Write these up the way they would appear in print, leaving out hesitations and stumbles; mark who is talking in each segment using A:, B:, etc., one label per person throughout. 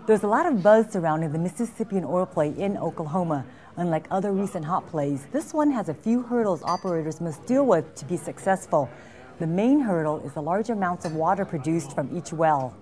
A: There's a lot of buzz surrounding the Mississippian oil play in Oklahoma. Unlike other recent hot plays, this one has a few hurdles operators must deal with to be successful. The main hurdle is the large amounts of water produced from each well.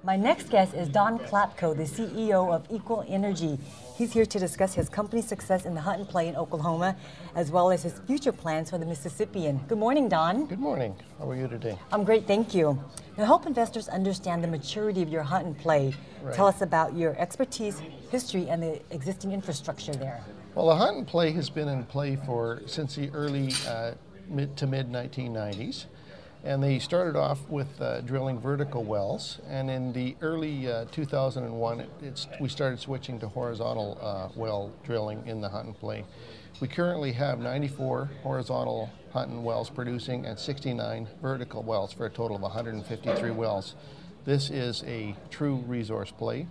A: My next guest is Don Klapko, the CEO of Equal Energy. He's here to discuss his company's success in the Hunton play in Oklahoma, as well as his future plans for the Mississippian. Good morning, Don.
B: Good morning. How are you today?
A: I'm great, thank you. Now, help investors understand the maturity of your Hunton play.
B: Right.
A: Tell us about your expertise, history, and the existing infrastructure there.
B: Well, the Hunton play has been in play since the early mid 1990s. And they started off with drilling vertical wells, and in the early 2001, we started switching to horizontal well drilling in the Hunton play. We currently have 94 horizontal Hunton wells producing and 69 vertical wells for a total of 153 wells. This is a true resource play.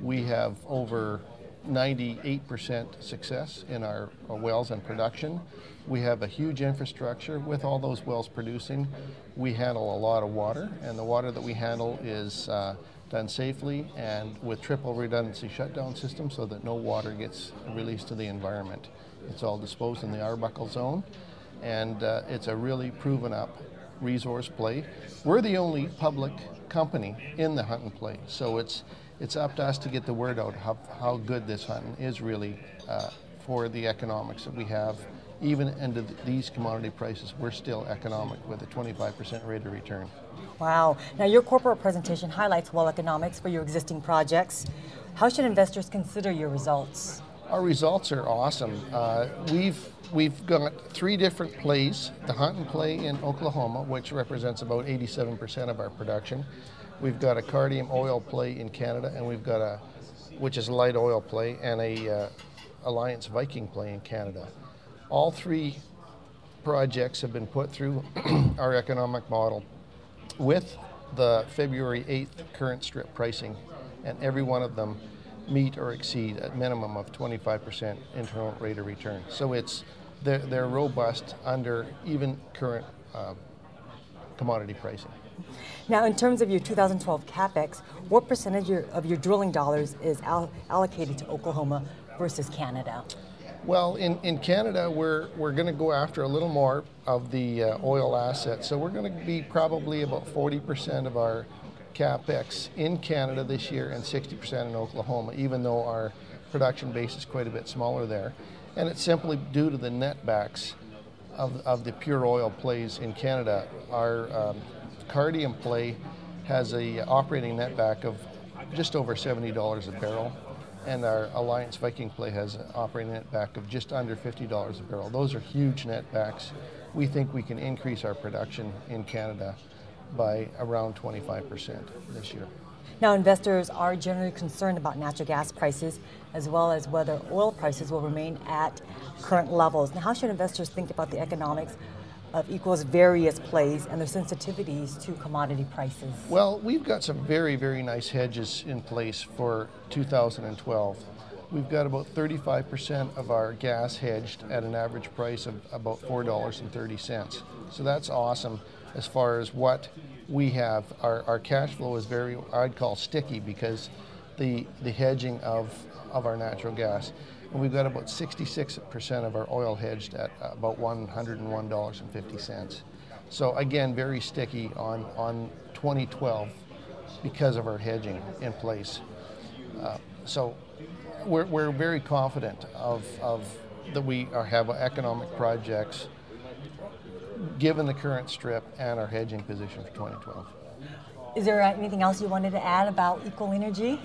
B: We have over 98% success in our wells and production. We have a huge infrastructure with all those wells producing. We handle a lot of water, and the water that we handle is done safely and with triple redundancy shutdown system so that no water gets released to the environment. It's all disposed in the Arbuckle zone, and it's a really proven up resource play. We're the only public company in the Hunton play, so it's up to us to get the word out how good this Hunton is really for the economics that we have. Even into these commodity prices, we're still economic with a 25% rate of return.
A: Wow. Now, your corporate presentation highlights well economics for your existing projects. How should investors consider your results?
B: Our results are awesome. We've got three different plays. The Hunton play in Oklahoma, which represents about 87% of our production. We've got a Cardium oil play in Canada, and we've got which is a light oil play, and a Alliance Viking play in Canada. All three projects have been put through our economic model with the February 8th current strip pricing, and every one of them meet or exceed a minimum of 25% internal rate of return. So they're robust under even current commodity pricing.
A: Now, in terms of your 2012 CapEx, what percentage of your drilling dollars is allocated to Oklahoma versus Canada?
B: Well, in Canada, we're going to go after a little more of the oil assets. So we're going to be probably about 40% of our CapEx in Canada this year and 60% in Oklahoma, even though our production base is quite a bit smaller there. And it's simply due to the netbacks of the pure oil plays in Canada. Our Cardium play has a operating netback of just over $70 a barrel, and our Alliance Viking play has an operating netback of just under $50 a barrel. Those are huge netbacks. We think we can increase our production in Canada by around 25% this year.
A: Now, investors are generally concerned about natural gas prices as well as whether oil prices will remain at current levels. Now, how should investors think about the economics of Equal's various plays and their sensitivities to commodity prices?
B: Well, we've got some very, very nice hedges in place for 2012. We've got about 35% of our gas hedged at an average price of about $4.30. So that's awesome as far as what we have. Our cash flow is very, I'd call sticky because the hedging of our natural gas. And we've got about 66% of our oil hedged at about $101.50. So again, very sticky on 2012 because of our hedging in place. So we're very confident that we have economic projects given the current strip and our hedging position for 2012.
A: Is there anything else you wanted to add about Equal Energy?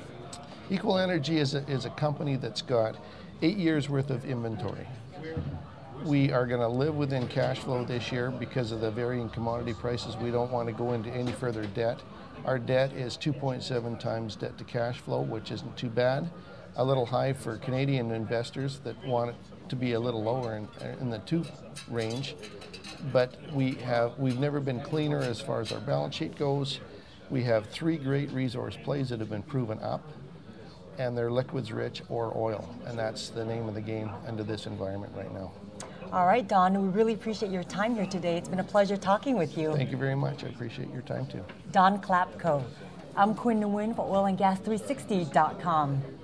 B: Equal Energy is a company that's got 8 years worth of inventory. We are going to live within cash flow this year because of the varying commodity prices. We don't want to go into any further debt. Our debt is 2.7 times debt to cash flow, which isn't too bad. A little high for Canadian investors that want it to be a little lower in the 2 range. But we've never been cleaner as far as our balance sheet goes. We have 3 great resource plays that have been proven up, and they're liquids rich or oil, and that's the name of the game under this environment right now.
A: All right, Don, we really appreciate your time here today. It's been a pleasure talking with you.
B: Thank you very much. I appreciate your time too.
A: Don Klapko, I'm Quinn Nguyen for oilandgas360.com.